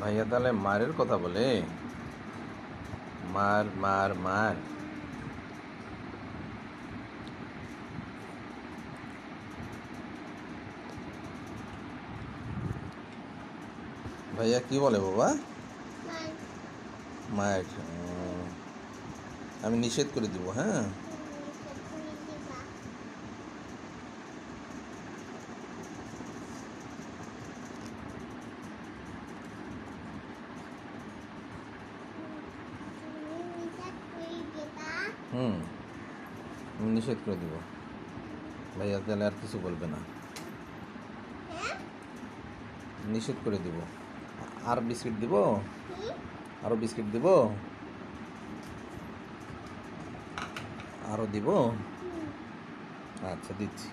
ভাইয়া তাহলে মারের কথা বলে, মার মার মার। ভাইয়া কি বলে বাবা? মায়ের আমি নিষেধ করে দিব। হ্যাঁ, আমি নিষেধ করে দিব। ভাইয়া তাহলে আর কিছু বলবে না, নিষেধ করে দিব। আর বিস্কিট দিব, আরো বিস্কিট দিব, আরো দিব। আচ্ছা দিচ্ছি।